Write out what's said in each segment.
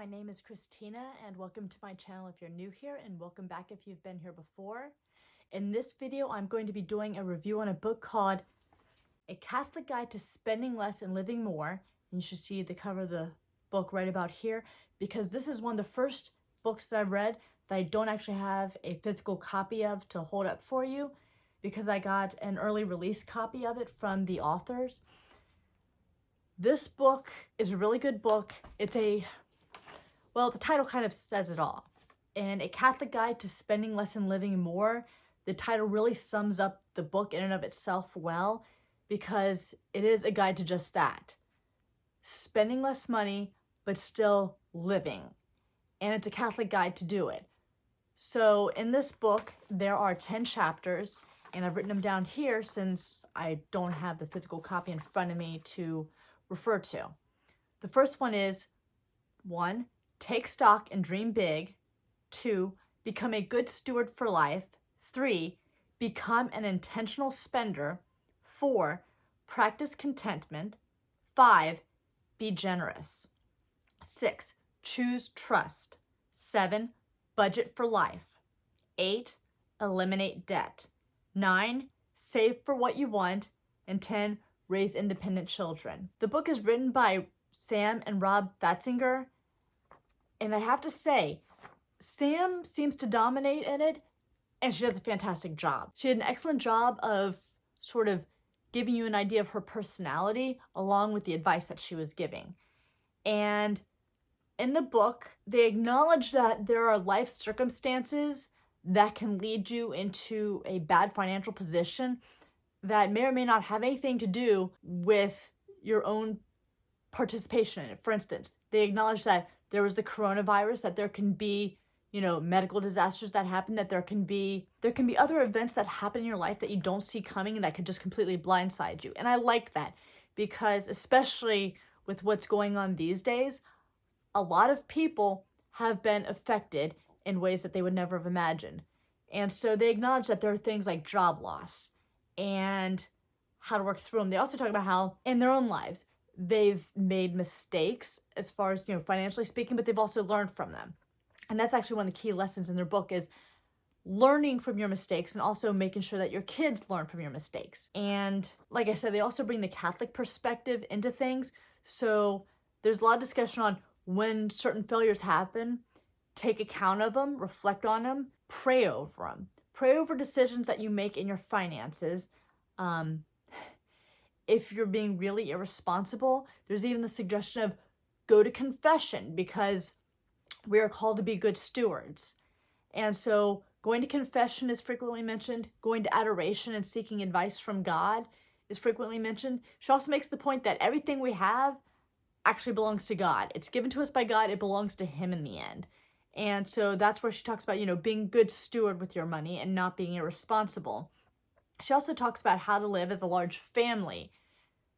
my name is Christina and welcome to my channel if you're new here, and welcome back if you've been here before. In this video, I'm going to be doing a review on a book called A Catholic Guide to Spending Less and Living More. And you should see the cover of the book right about here, because this is one of the first books that I've read that I don't actually have a physical copy of to hold up for you, because I got an early release copy of it from the authors. This book is a really good book. Well, the title kind of says it all. And A Catholic Guide to Spending Less and Living More, the title really sums up the book in and of itself well, because it is a guide to just that. Spending less money, but still living. And it's a Catholic guide to do it. So in this book, there are 10 chapters, and I've written them down here since I don't have the physical copy in front of me to refer to. The first one is 1. Take stock and dream big. 2. Become a good steward for life. 3. Become an intentional spender. 4. Practice contentment. 5. Be generous. 6. Choose trust. 7. Budget for life. 8. Eliminate debt. 9. Save for what you want. And 10. Raise independent children. The book is written by Sam and Rob Fatzinger, and I have to say, Sam seems to dominate in it, and she does a fantastic job. She did an excellent job of sort of giving you an idea of her personality along with the advice that she was giving. And in the book, they acknowledge that there are life circumstances that can lead you into a bad financial position that may or may not have anything to do with your own participation in it. For instance, they acknowledge that there was the coronavirus, that there can be, medical disasters that happen, that there can be other events that happen in your life that you don't see coming and that could just completely blindside you. And I like that, because especially with what's going on these days, a lot of people have been affected in ways that they would never have imagined. And so they acknowledge that there are things like job loss and how to work through them. They also talk about how in their own lives they've made mistakes as far as, financially speaking, but they've also learned from them. And that's actually one of the key lessons in their book, is learning from your mistakes and also making sure that your kids learn from your mistakes. And like I said, they also bring the Catholic perspective into things. So there's a lot of discussion on when certain failures happen, take account of them, reflect on them, pray over them. Pray over decisions that you make in your finances. If you're being really irresponsible, there's even the suggestion of go to confession, because we are called to be good stewards. And so going to confession is frequently mentioned. Going to adoration and seeking advice from God is frequently mentioned. She also makes the point that everything we have actually belongs to God. It's given to us by God. It belongs to Him in the end. And so that's where she talks about, being good steward with your money and not being irresponsible. She also talks about how to live as a large family,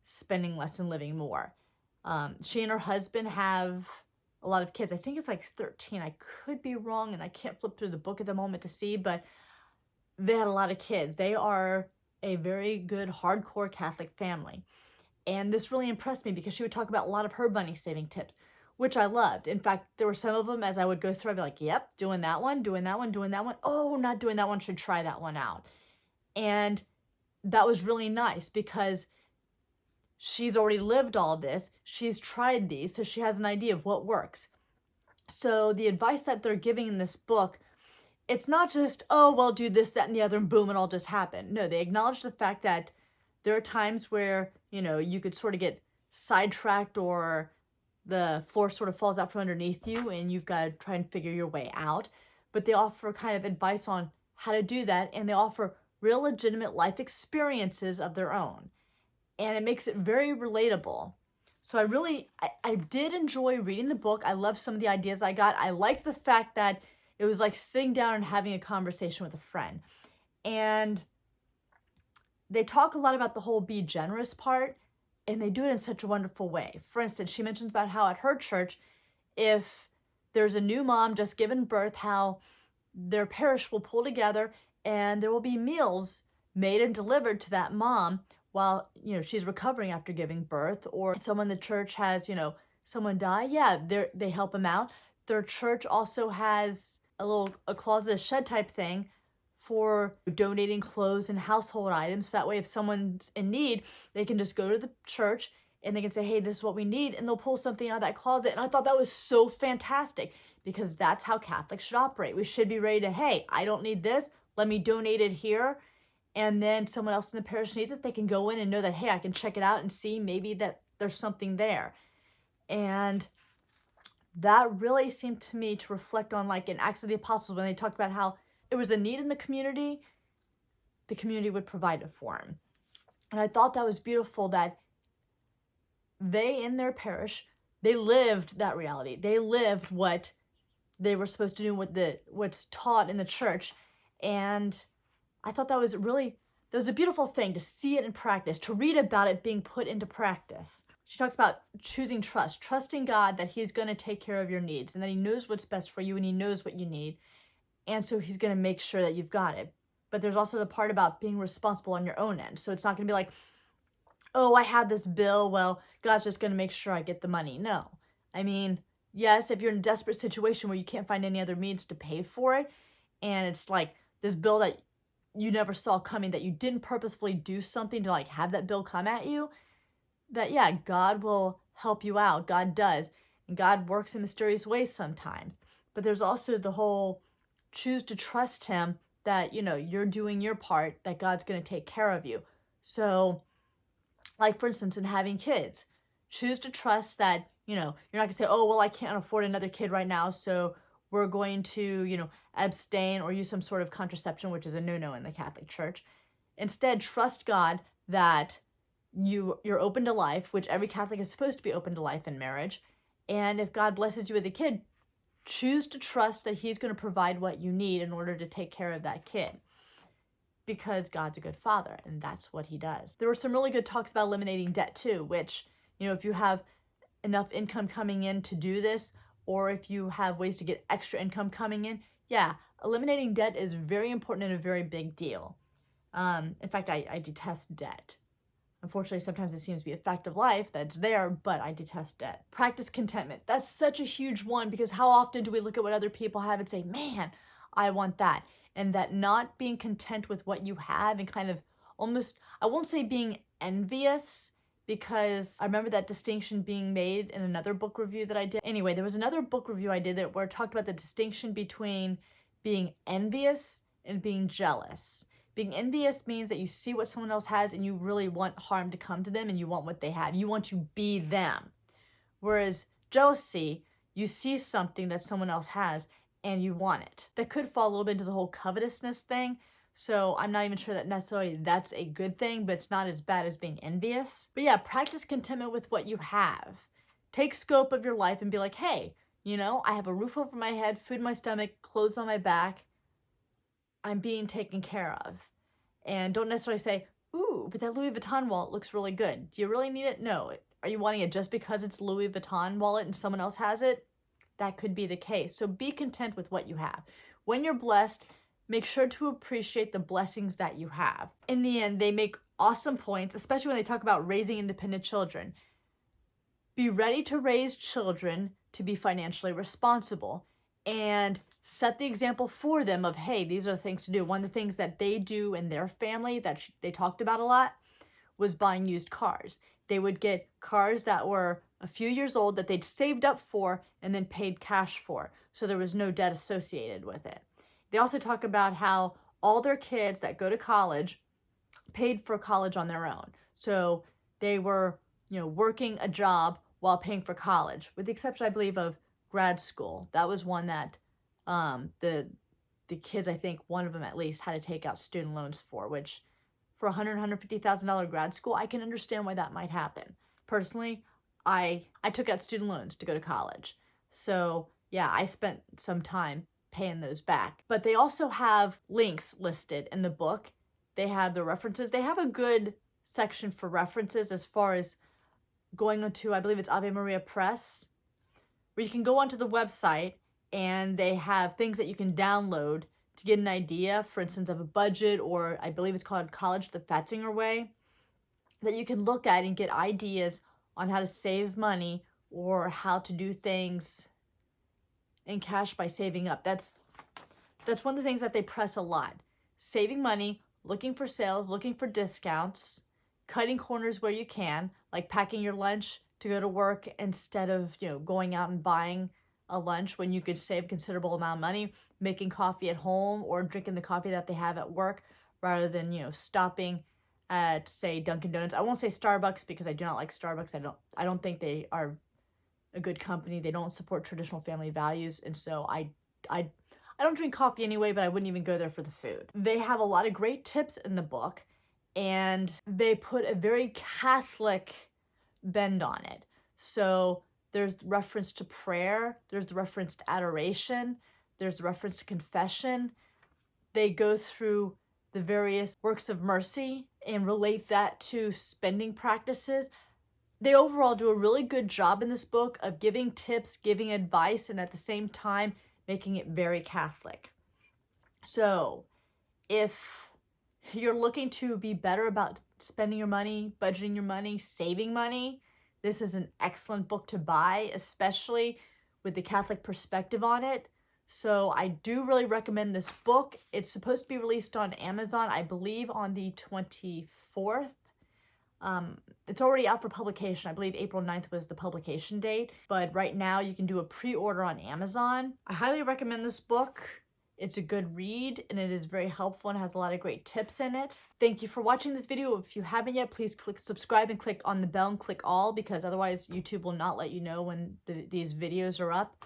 spending less and living more. She and her husband have a lot of kids. I think it's like 13. I could be wrong, and I can't flip through the book at the moment to see, but they had a lot of kids. They are a very good, hardcore Catholic family. And this really impressed me, because she would talk about a lot of her money saving tips, which I loved. In fact, there were some of them as I would go through, I'd be like, yep, doing that one, doing that one, doing that one. Oh, not doing that one, should try that one out. And that was really nice, because she's already lived all this. She's tried these, so she has an idea of what works. So the advice that they're giving in this book, it's not just, oh, well, do this, that, and the other, and boom, it'll just happen. No, they acknowledge the fact that there are times where, you could sort of get sidetracked, or the floor sort of falls out from underneath you and you've got to try and figure your way out. But they offer kind of advice on how to do that, and they offer real legitimate life experiences of their own. And it makes it very relatable. So I did enjoy reading the book. I love some of the ideas I got. I like the fact that it was like sitting down and having a conversation with a friend. And they talk a lot about the whole be generous part, and they do it in such a wonderful way. For instance, she mentions about how at her church, if there's a new mom just given birth, how their parish will pull together and there will be meals made and delivered to that mom while, she's recovering after giving birth. Or if someone in the church has, someone die, yeah, they help them out. Their church also has a closet shed type thing for donating clothes and household items. That way, if someone's in need, they can just go to the church and they can say, hey, this is what we need, and they'll pull something out of that closet. And I thought that was so fantastic because that's how Catholics should operate. We should be ready to, hey, I don't need this, let me donate it here. And then someone else in the parish needs it, they can go in and know that, hey, I can check it out and see maybe that there's something there. And that really seemed to me to reflect on, like in Acts of the Apostles, when they talked about how it was a need in the community would provide it for them. And I thought that was beautiful that they, in their parish, they lived that reality. They lived what they were supposed to do, what's taught in the church. And I thought that was a beautiful thing to see it in practice, to read about it being put into practice. She talks about choosing trust, trusting God that he's going to take care of your needs and that he knows what's best for you and he knows what you need. And so he's going to make sure that you've got it. But there's also the part about being responsible on your own end. So it's not going to be like, oh, I had this bill, well, God's just going to make sure I get the money. No. I mean, yes, if you're in a desperate situation where you can't find any other means to pay for it, and it's like this bill that you never saw coming, that you didn't purposefully do something to like have that bill come at you, that yeah, God will help you out. God does. And God works in mysterious ways sometimes. But there's also the whole choose to trust him that, you're doing your part, that God's going to take care of you. So, like for instance, in having kids, choose to trust that, you're not going to say, oh, well, I can't afford another kid right now, so we're going to, abstain or use some sort of contraception, which is a no-no in the Catholic Church. Instead, trust God that you're open to life, which every Catholic is supposed to be open to life in marriage. And if God blesses you with a kid, choose to trust that he's going to provide what you need in order to take care of that kid, because God's a good father, and that's what he does. There were some really good talks about eliminating debt too, which, if you have enough income coming in to do this, or if you have ways to get extra income coming in, yeah, eliminating debt is very important and a very big deal. In fact, I detest debt. Unfortunately, sometimes it seems to be a fact of life that's there, but I detest debt. Practice contentment. That's such a huge one, because how often do we look at what other people have and say, man, I want that? And that not being content with what you have and kind of almost, I won't say being envious, because I remember that distinction being made in another book review that I did. Anyway, there was another book review I did where it talked about the distinction between being envious and being jealous. Being envious means that you see what someone else has and you really want harm to come to them and you want what they have. You want to be them. Whereas jealousy, you see something that someone else has and you want it. That could fall a little bit into the whole covetousness thing. So I'm not even sure that necessarily that's a good thing, but it's not as bad as being envious. But yeah, practice contentment with what you have. Take scope of your life and be like, hey, I have a roof over my head, food in my stomach, clothes on my back. I'm being taken care of. And don't necessarily say, ooh, but that Louis Vuitton wallet looks really good. Do you really need it? No. Are you wanting it just because it's Louis Vuitton wallet and someone else has it? That could be the case. So be content with what you have. When you're blessed, make sure to appreciate the blessings that you have. In the end, they make awesome points, especially when they talk about raising independent children. Be ready to raise children to be financially responsible and set the example for them of, hey, these are the things to do. One of the things that they do in their family that they talked about a lot was buying used cars. They would get cars that were a few years old that they'd saved up for and then paid cash for. So there was no debt associated with it. They also talk about how all their kids that go to college paid for college on their own. So they were, working a job while paying for college, with the exception, I believe, of grad school. That was one that the kids, I think one of them at least, had to take out student loans for, which for $150,000 grad school, I can understand why that might happen. Personally, I took out student loans to go to college. So yeah, I spent some time paying those back. But they also have links listed in the book. They have the references. They have a good section for references as far as going onto, I believe it's Ave Maria Press, where you can go onto the website and they have things that you can download to get an idea, for instance, of a budget, or I believe it's called College the Fatzinger Way, that you can look at and get ideas on how to save money or how to do things in cash by saving up. That's one of the things that they press a lot. Saving money, looking for sales, looking for discounts, cutting corners where you can, like packing your lunch to go to work instead of, going out and buying a lunch when you could save a considerable amount of money, making coffee at home or drinking the coffee that they have at work rather than, stopping at, say, Dunkin' Donuts. I won't say Starbucks because I do not like Starbucks. I don't think they are a good company. They don't support traditional family values, and so I don't drink coffee anyway, but I wouldn't even go there for the food. They have a lot of great tips in the book, and they put a very Catholic bend on it. So there's reference to prayer, there's reference to adoration, there's reference to confession. They go through the various works of mercy and relate that to spending practices. They overall do a really good job in this book of giving tips, giving advice, and at the same time, making it very Catholic. So if you're looking to be better about spending your money, budgeting your money, saving money, this is an excellent book to buy, especially with the Catholic perspective on it. So I do really recommend this book. It's supposed to be released on Amazon, I believe, on the 24th. It's already out for publication. I believe April 9th was the publication date, but right now you can do a pre-order on Amazon. I highly recommend this book. It's a good read and it is very helpful and has a lot of great tips in it. Thank you for watching this video. If you haven't yet, please click subscribe and click on the bell and click all, because otherwise YouTube will not let you know when these videos are up.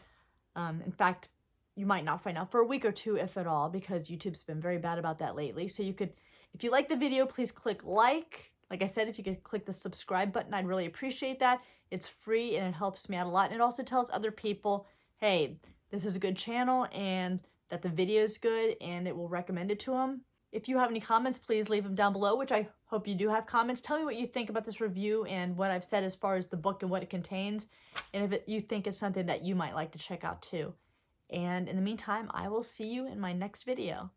In fact, you might not find out for a week or two, if at all, because YouTube's been very bad about that lately. So you could, if you like the video, please click like. Like I said, if you could click the subscribe button, I'd really appreciate that. It's free and it helps me out a lot. And it also tells other people, hey, this is a good channel and that the video is good, and it will recommend it to them. If you have any comments, please leave them down below, which I hope you do have comments. Tell me what you think about this review and what I've said as far as the book and what it contains, and if you think it's something that you might like to check out too. And in the meantime, I will see you in my next video.